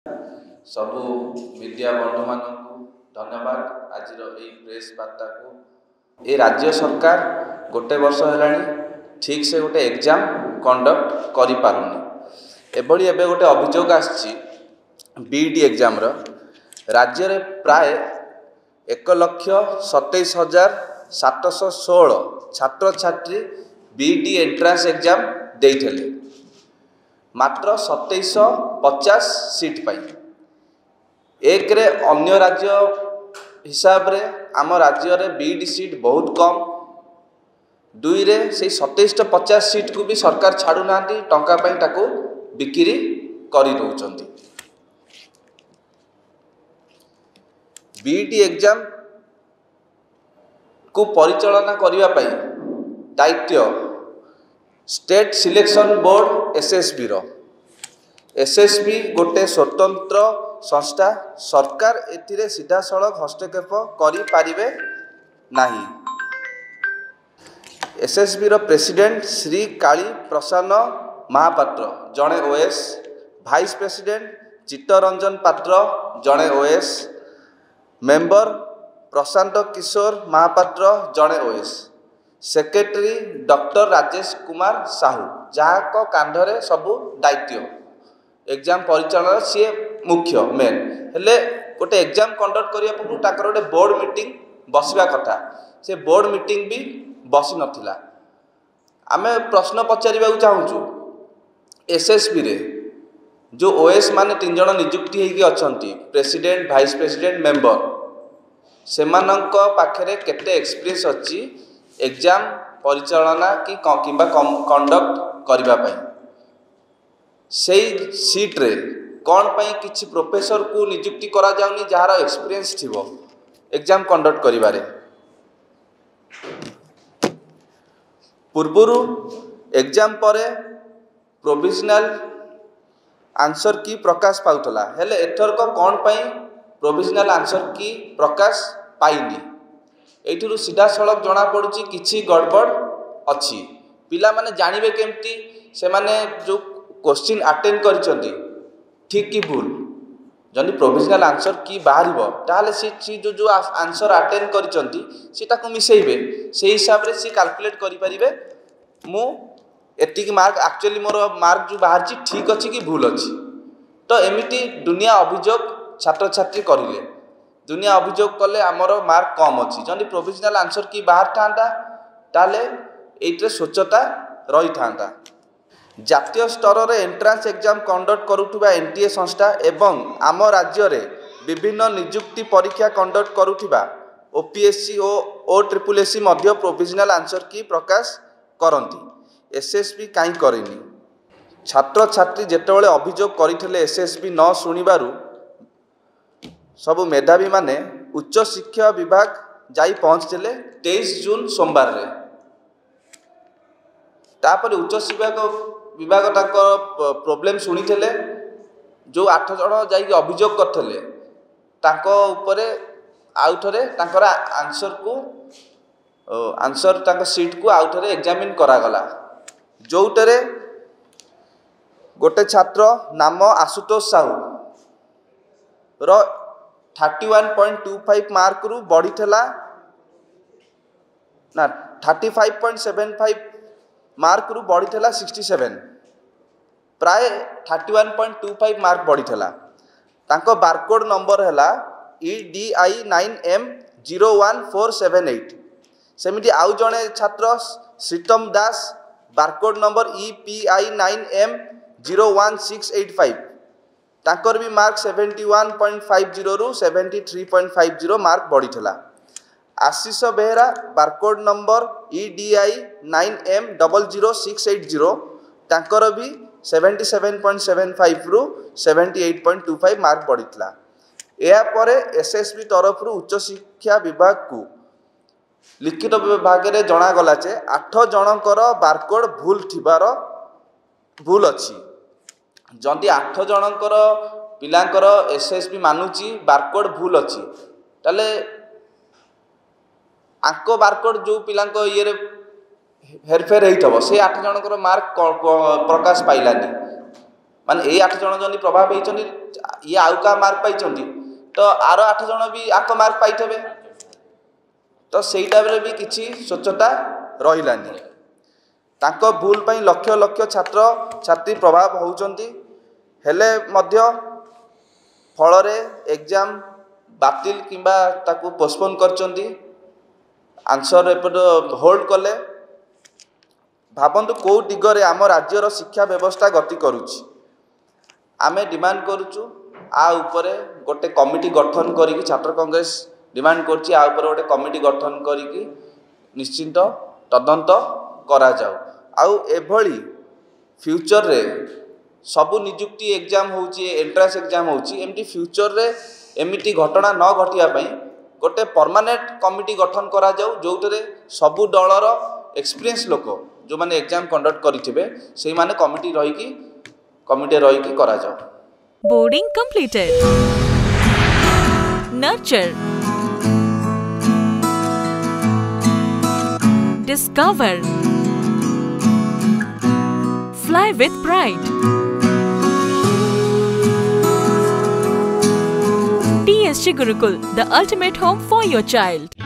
सबू मीडिया बंधु मान धन्यवाद। आज प्रेस वार्ता को ये राज्य सरकार गोटे वर्ष है ठीक से गोटे एग्जाम कंडक्ट कर पारुनी। एभली एबे गोटे अभियोग आसी बीईडी एग्जाम राज्य रे प्राय 1,27,716 छात्र छात्री बीईडी एंट्रांस एग्जाम देइथिले मात्र 2750 सीट पाई। एक रे अन्य राज्य हिसाब रे आम राज्य रे बीईडी सीट बहुत कम। दुई रे से 2750 सीट को भी सरकार छाड़ू ना टंका पाई ताकू बिक्री करी दउचंती। बीईडी एग्जाम को परिचालना करिवा पाई दायित्व स्टेट सिलेक्शन बोर्ड एसएसबी रो। एसएसबी गोटे स्वतंत्र संस्था, सरकार एथिरे सीधा सड़क हस्तक्षेप करि पारिबे नाही। एसएसबी रो प्रेसिडेंट श्री काली प्रसन्न महापात्र जड़े ओएस, भाइस प्रेसिडेंट चित्तरंजन पात्र जड़े ओएस, मेंबर प्रशांत किशोर महापात्र जड़े OS, secretary doctor Rajesh Kumar Sahu जहाँ कांधरे सबू दायित्व एग्जाम परिचालन सी मुख्य मेन हेले गोटे एग्जाम कंडक्ट करने पूर्व ताकर गोटे बोर्ड मीटिंग बसवा कथा से बोर्ड मीटिंग भी बसी नथिला। आमे प्रश्न पचारिबा चाहूँ एसएसबी रे जो ओएस माने 3 जण नियुक्ति होगी अच्छी प्रेसिडेंट, भाइस प्रेसिडेंट, मेंबर सेमानंक पाखरे केते एक्सपीरियंस अच्छी एग्जाम परिचालना कि कंडक्ट करबा पई। सेई सीट रे कौन पाई किछि प्रोफेसर को नियुक्ति करा जाउनी जहार एक्सपीरियंस थिबो एग्जाम कंडक्ट करिबारे। पूर्वरु एग्जाम परे प्रोविजनल आंसर की प्रकाश पाउतला हेले एथरक कौन पाई प्रोविजनल आंसर की प्रकाश पाइनी। एठुरु सीधा सड़क जना पड़ुची किछि गड़बड़ अच्छी। पिला माने जानिबे केमती से माने जो क्वेश्चन अटेंड करिसंती ठीक कि भूल। जदि प्रोविजनल आंसर की बाहरिबो ताले सी जो जो आंसर अटेंड करिसंती सेटा को मिसेइबे से हिसाब रे सी कैलकुलेट करि परिबे मु एतिक मार्क एक्चुअली मोर मार्क जो बाहरची ठीक अच्छी कि भूल अच्छी। तो एमिटी दुनिया अभियोग छात्र छात्री करिले दुनिया अभियोग कले आमर मार्क कम अच्छी। जदि प्रोविजनल आंसर की बाहर था ताले एइट्रे स्वच्छता रही था। जातीय स्तर रे एंट्रांस एग्जाम कंडक्ट करुवा एनटीए संस्था एवं आम राज्य रे विभिन्न नियुक्ति परीक्षा कंडक्ट करुवा ओपीएससी और ओट्रिपलएससी मध्य प्रोविजनल आंसर की प्रकाश करती। एसएसबी कहीं करेनी। छात्र छात्री जेतेबेले अभियोग करथिले एसएसबी न शुणिबारु सबु मेधावी माने उच्च शिक्षा विभाग जाई पहुँचते 23 जून सोमवार रे। तापर उच्च शिक्षा विभाग प्रोब्लेम शुणी जो 8 जण जाई अभियोग करथिले ताको उपरे आउ थरे तांकर आंसर तांकर सीट को आउ थरे एग्जामिन करागला। जोटरे गोटे छात्र नाम आशुतोष साहू रो 31.25 मार्क रु बढ़ी थला ना 35.75 मार्क रु बढ़ी थला 67 प्राय 31.25 मार्क बढ़ी थला। तांको बारकोड नंबर हैला EDI 9M01478। सेमिति आउ जणे छात्र श्रीतम दास बारकोड नंबर EPI 9M01685 तांकर भी मार्क 71.50 रु 73.50 मार्क बढ़ी थला। Ashish Behera barcode number EDI 9M00680 तांकर भी 77.75 रु 78.25 मार्क बढ़ी थला। या परे एसएसबी तरफ उच्च शिक्षा विभाग को लिखित विभाग रे जना गला जे 8 जनकर बारकोड भूल अच्छी। जदि 8 जनकर पिलांकर एसएसबी मानुची बारकोड भूल अच्छी ताले आंको बारकोड जो पिलांक ये हेरफेर होइथबो से 8 जनकर मार्क प्रकाश पाइलानी माने ये 8 जन जन प्रभाव होती ये आउ क्या मार्क पाई तो आर 8 जन भी आक मार्क पाइबे तो से टाइम भी किसी स्वच्छता रही तांको भूल पर लक्ष लक्ष छात्र छात्री प्रभाव होउचंती हेले मध्य फल एग्जाम बातिल किंबा ताकू पोस्टपोन करचंती आंसर एपट होल्ड कले भावतु कौ दिगरे आम राज्यर शिक्षा व्यवस्था गति करुच्ची आमे डिमांड करुचु आ उपरे गोटे कमिटी गठन करिकी छात्र कांग्रेस डिमांड करछि आ उपरे गोटे कमिटी गठन करिकी निश्चिंत तदंत करा जाऊ आउ एभली फ्यूचर रे सबु निजुक्ति एग्जाम होची एंट्रांस एग्जाम होची एमटी फ्यूचर रे एमिटी घटना न घटिया पई गोटे परमानेंट कमिटी गठन करा जाऊ जोटरे सबु दलर एक्सपीरियंस लोक जो माने एग्जाम कंडक्ट करिथिबे सेही माने कमिटी रही करा जाऊ। Boarding completed. Nurture. Discover. Fly with pride. TSG Gurukul, the ultimate home for your child.